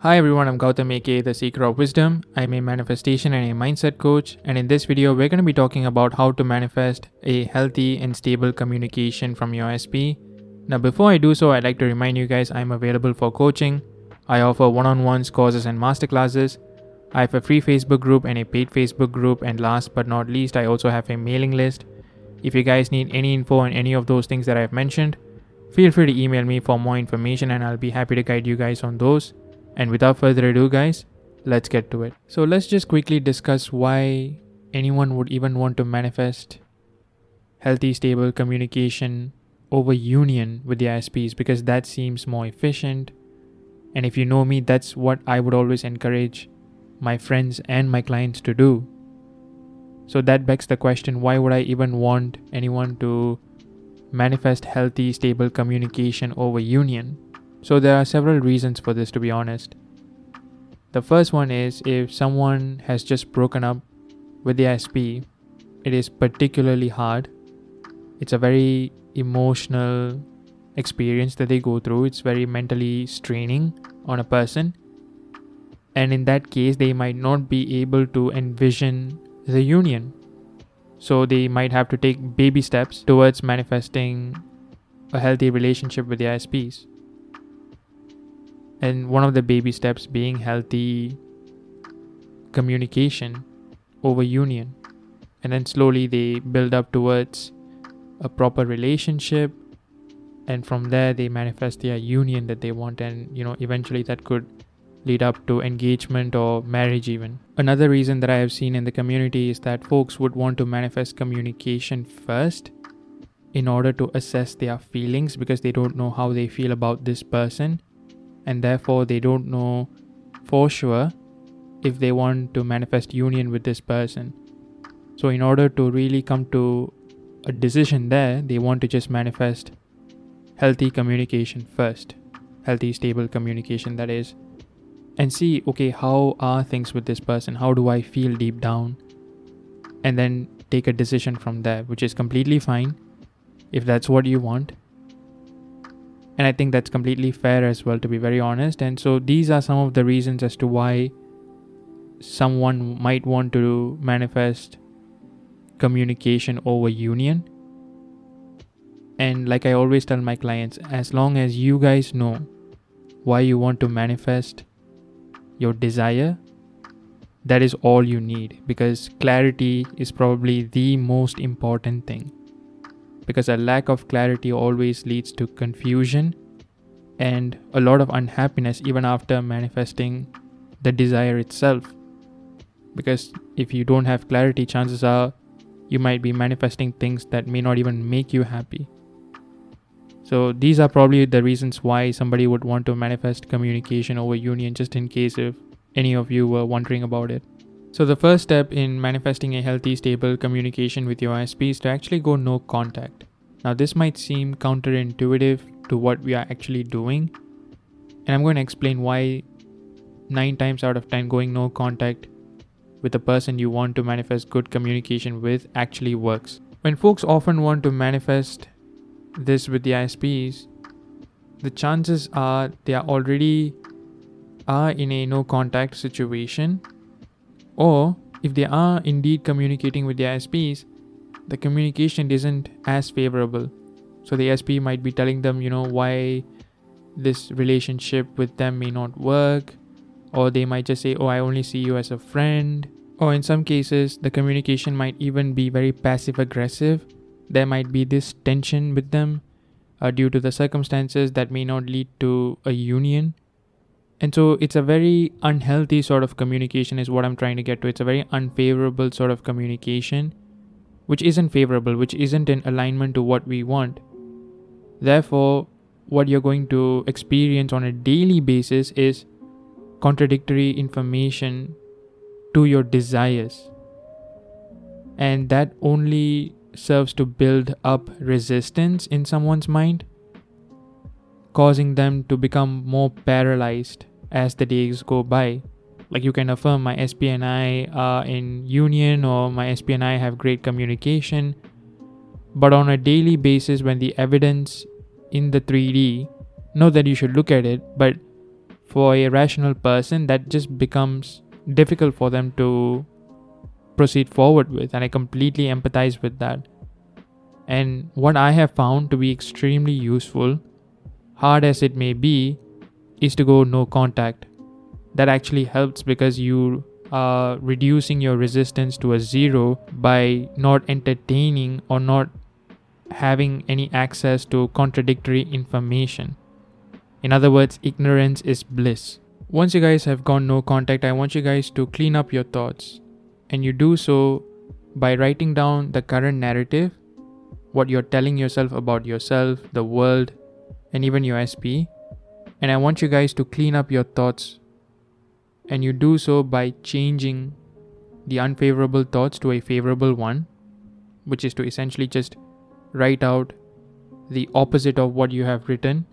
Hi everyone, I'm Gautam aka The Seeker of Wisdom. I'm a manifestation and a mindset coach, and in this video we're going to be talking about how to manifest a healthy and stable communication from your SP. Now before I do so, I'd like to remind you guys I'm available for coaching. I offer one-on-ones, courses and masterclasses. I have a free Facebook group and a paid Facebook group, and last but not least, I also have a mailing list. If you guys need any info on any of those things that I've mentioned, feel free to email me for more information and I'll be happy to guide you guys on those. And without further ado guys, let's get to it. So let's just quickly discuss why anyone would even want to manifest healthy, stable communication over union with the SPs, because that seems more efficient. And if you know me, that's what I would always encourage my friends and my clients to do. So that begs the question, why would I even want anyone to manifest healthy, stable communication over union? So there are several reasons for this, to be honest. The first one is, if someone has just broken up with the SP, it is particularly hard. It's a very emotional experience that they go through. It's very mentally straining on a person. And in that case, they might not be able to envision the union. So they might have to take baby steps towards manifesting a healthy relationship with the SPs. And one of the baby steps being healthy communication over union. And then slowly they build up towards a proper relationship. And from there they manifest their union that they want. And eventually that could lead up to engagement or marriage even. Another reason that I have seen in the community is that folks would want to manifest communication first in order to assess their feelings, because they don't know how they feel about this person. And therefore they don't know for sure if they want to manifest union with this person. So in order to really come to a decision there, they want to just manifest healthy communication first. Healthy, stable communication, that is. And see, okay, how are things with this person? How do I feel deep down? And then take a decision from there, which is completely fine if that's what you want. And I think that's completely fair as well, to be very honest. And so these are some of the reasons as to why someone might want to manifest communication over union. And like I always tell my clients, as long as you guys know why you want to manifest your desire, that is all you need, because clarity is probably the most important thing. Because a lack of clarity always leads to confusion and a lot of unhappiness even after manifesting the desire itself. Because if you don't have clarity, chances are you might be manifesting things that may not even make you happy. So these are probably the reasons why somebody would want to manifest communication over union, just in case if any of you were wondering about it. So the first step in manifesting a healthy, stable communication with your SP is to actually go no contact. Now this might seem counterintuitive to what we are actually doing, and I'm going to explain why 9 times out of 10 going no contact with the person you want to manifest good communication with actually works. When folks often want to manifest this with the SPs, the chances are they are already in a no contact situation. Or if they are indeed communicating with their SPs, the communication isn't as favorable. So the SP might be telling them, why this relationship with them may not work. Or they might just say, oh, I only see you as a friend. Or in some cases, the communication might even be very passive aggressive. There might be this tension with them due to the circumstances that may not lead to a union. And so it's a very unhealthy sort of communication is what I'm trying to get to. It's a very unfavorable sort of communication, which isn't favorable, which isn't in alignment to what we want. Therefore, what you're going to experience on a daily basis is contradictory information to your desires. And that only serves to build up resistance in someone's mind, causing them to become more paralyzed as the days go by. Like you can affirm my SP and I are in union, or my SP and I have great communication. But on a daily basis, when the evidence in the 3D, not that you should look at it, but for a rational person, that just becomes difficult for them to proceed forward with, and I completely empathize with that. And what I have found to be extremely useful, hard as it may be, is to go no contact. That actually helps because you are reducing your resistance to a zero by not entertaining or not having any access to contradictory information. In other words, ignorance is bliss. Once you guys have gone no contact, I want you guys to clean up your thoughts. And you do so by writing down the current narrative, what you're telling yourself about yourself, the world, and even your SP. And I want you guys to clean up your thoughts. And you do so by changing the unfavorable thoughts to a favorable one, which is to essentially just write out the opposite of what you have written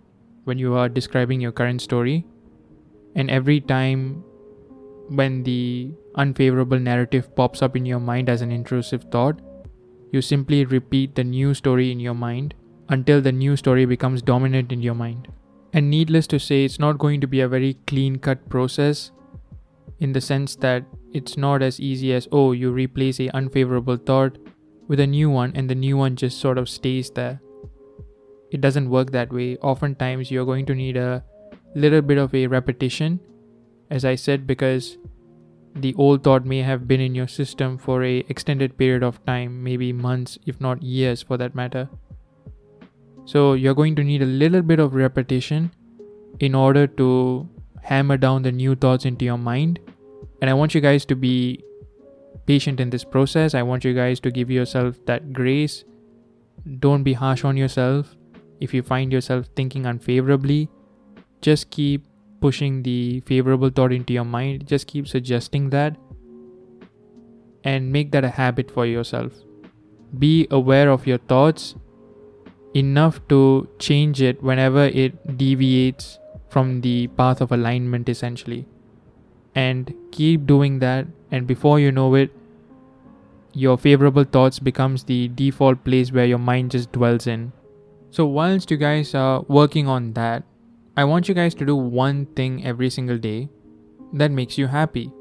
when you are describing your current story. And every time when the unfavorable narrative pops up in your mind as an intrusive thought, you simply repeat the new story in your mind until the new story becomes dominant in your mind. And needless to say, it's not going to be a very clean-cut process, in the sense that it's not as easy as, oh, you replace a unfavorable thought with a new one and the new one just sort of stays there. It doesn't work that way. Oftentimes you're going to need a little bit of a repetition, as I said, because the old thought may have been in your system for a extended period of time, maybe months, if not years for that matter. So you're going to need a little bit of repetition in order to hammer down the new thoughts into your mind. And I want you guys to be patient in this process. I want you guys to give yourself that grace. Don't be harsh on yourself. If you find yourself thinking unfavorably, just keep pushing the favorable thought into your mind. Just keep suggesting that and make that a habit for yourself. Be aware of your thoughts enough to change it whenever it deviates from the path of alignment, essentially. And keep doing that, and before you know it, your favorable thoughts becomes the default place where your mind just dwells in. So whilst you guys are working on that, I want you guys to do one thing every single day that makes you happy.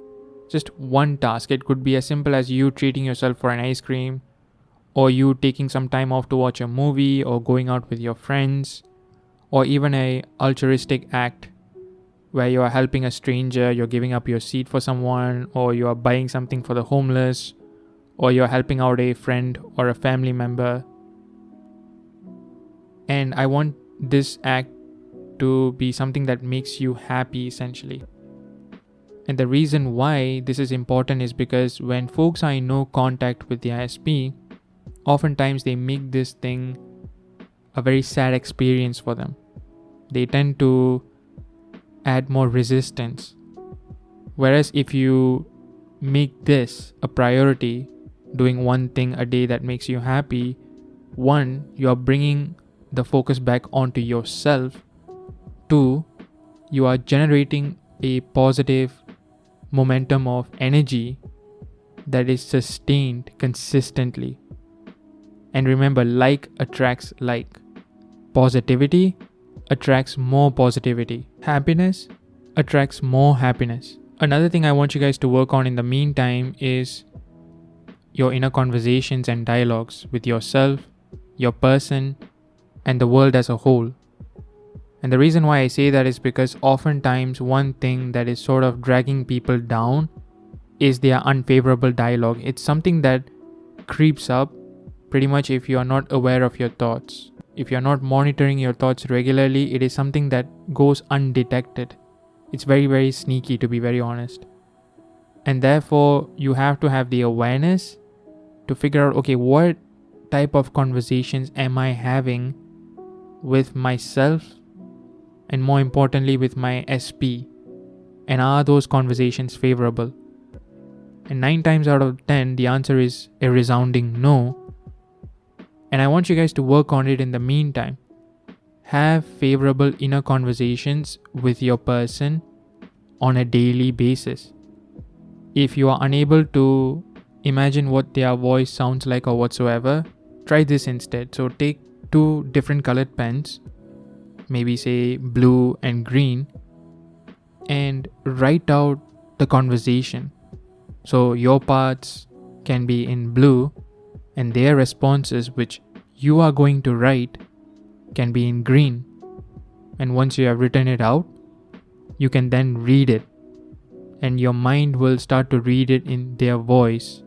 Just one task. It could be as simple as you treating yourself for an ice cream, or you taking some time off to watch a movie, or going out with your friends, or even a altruistic act where you are helping a stranger, you're giving up your seat for someone, or you are buying something for the homeless, or you're helping out a friend or a family member. And I want this act to be something that makes you happy, essentially. And the reason why this is important is because when folks are in no contact with the ISP, oftentimes they make this thing a very sad experience for them. They tend to add more resistance. Whereas if you make this a priority, doing one thing a day that makes you happy, one, you are bringing the focus back onto yourself. Two, you are generating a positive momentum of energy that is sustained consistently. And remember, like attracts like. Positivity attracts more positivity. Happiness attracts more happiness. Another thing I want you guys to work on in the meantime is your inner conversations and dialogues with yourself, your person, and the world as a whole. And the reason why I say that is because oftentimes one thing that is sort of dragging people down is their unfavorable dialogue. It's something that creeps up pretty much if you are not aware of your thoughts. If you're not monitoring your thoughts regularly, it is something that goes undetected. It's very, very sneaky, to be very honest. And therefore, you have to have the awareness to figure out, okay, what type of conversations am I having with myself, and more importantly with my SP, and are those conversations favorable? And 9 times out of 10, the answer is a resounding no. And I want you guys to work on it in the meantime. Have favorable inner conversations with your person on a daily basis. If you are unable to imagine what their voice sounds like or whatsoever, try this instead. So take 2 different colored pens, maybe say blue and green, and write out the conversation. So your parts can be in blue and their responses, which you are going to write, can be in green. And once you have written it out, you can then read it, and your mind will start to read it in their voice,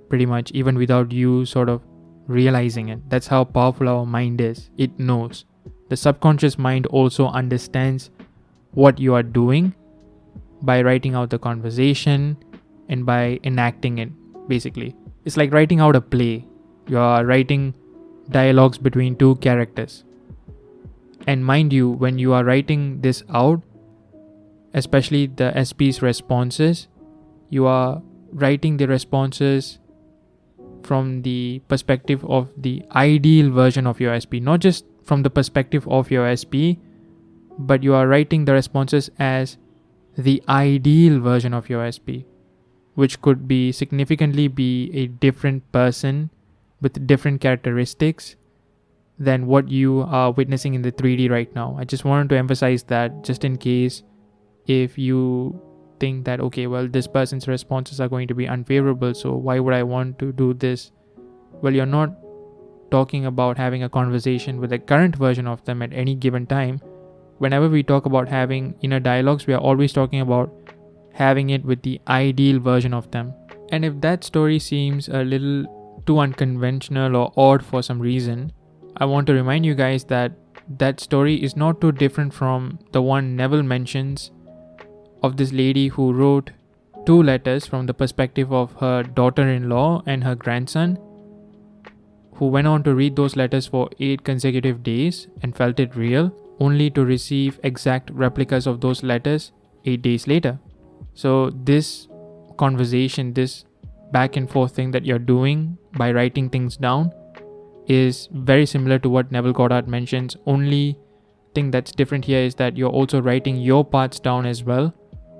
pretty much even without you sort of realizing it. That's how powerful our mind is. It knows. The subconscious mind also understands what you are doing by writing out the conversation and by enacting it, basically. It's like writing out a play. You are writing dialogues between two characters. And mind you, when you are writing this out, especially the SP's responses, you are writing the responses from the perspective of the ideal version of your SP, not just from the perspective of your SP, but you are writing the responses as the ideal version of your SP, which could be significantly be a different person with different characteristics than what you are witnessing in the 3D right now. I just wanted to emphasize that, just in case if you think that, okay, well, this person's responses are going to be unfavorable, so why would I want to do this? Well, you're not talking about having a conversation with the current version of them at any given time. Whenever we talk about having inner dialogues, we are always talking about having it with the ideal version of them. And if that story seems a little too unconventional or odd for some reason, I want to remind you guys that that story is not too different from the one Neville mentions of this lady who wrote 2 letters from the perspective of her daughter-in-law and her grandson, who went on to read those letters for 8 consecutive days and felt it real, only to receive exact replicas of those letters 8 days later. So this conversation, this back and forth thing that you're doing by writing things down is very similar to what NevilleGoddard mentions. Only thing that's different here is that you're also writing your parts down as well,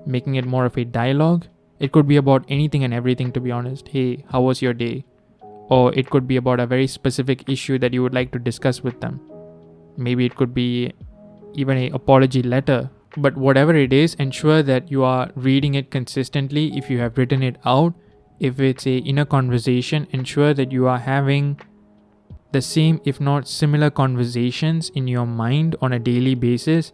making it more of a dialogue. It could be about anything and everything, to be honest. Hey, how was your day? Or it could be about a very specific issue that you would like to discuss with them. Maybe it could be even an apology letter. But whatever it is, ensure that you are reading it consistently. If you have written it out, if it's a inner conversation, ensure that you are having the same, if not similar, conversations in your mind on a daily basis,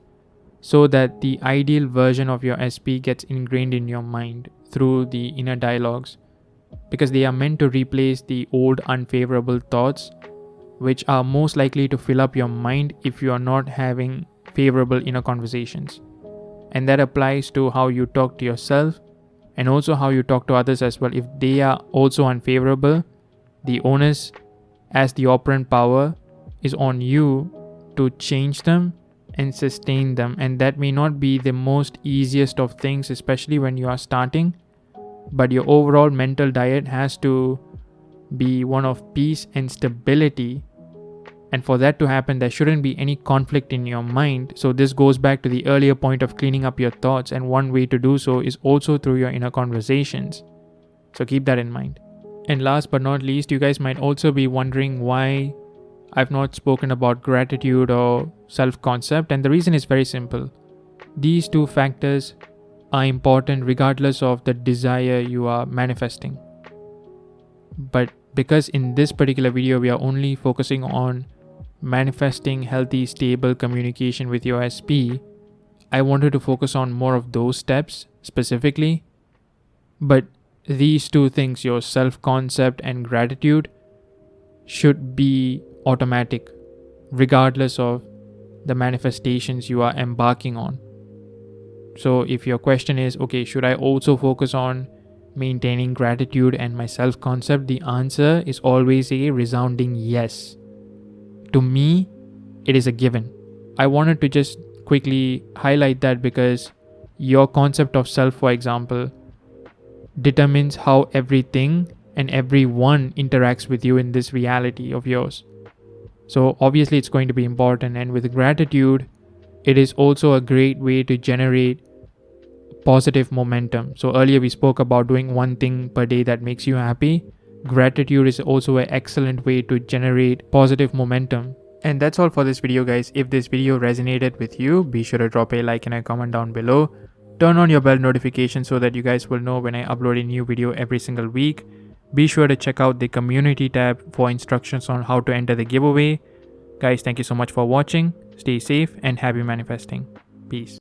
so that the ideal version of your SP gets ingrained in your mind through the inner dialogues, because they are meant to replace the old unfavorable thoughts, which are most likely to fill up your mind if you are not having favorable inner conversations. And that applies to how you talk to yourself and also how you talk to others as well. If they are also unfavorable, the onus as the operant power is on you to change them and sustain them. And that may not be the most easiest of things, especially when you are starting, but your overall mental diet has to be one of peace and stability. And for that to happen, there shouldn't be any conflict in your mind. So this goes back to the earlier point of cleaning up your thoughts, and one way to do so is also through your inner conversations. So keep that in mind. And last but not least, you guys might also be wondering why I've not spoken about gratitude or self-concept, and the reason is very simple. These 2 factors are important regardless of the desire you are manifesting. But because in this particular video we are only focusing on manifesting healthy, stable communication with your SP, I wanted to focus on more of those steps specifically. But these 2 things, your self-concept and gratitude, should be automatic regardless of the manifestations you are embarking on. So if your question is, okay, should I also focus on maintaining gratitude and my self-concept, the answer is always a resounding yes. To me, it is a given. I wanted to just quickly highlight that because your concept of self, for example, determines how everything and everyone interacts with you in this reality of yours. So obviously it's going to be important, and with gratitude, it is also a great way to generate positive momentum. So earlier we spoke about doing 1 thing per day that makes you happy. Gratitude is also an excellent way to generate positive momentum. And that's all for this video, guys. If this video resonated with you, be sure to drop a like and a comment down below. Turn on your bell notification so that you guys will know when I upload a new video every single week. Be sure to check out the community tab for instructions on how to enter the giveaway. Guys, thank you so much for watching. Stay safe and happy manifesting. Peace.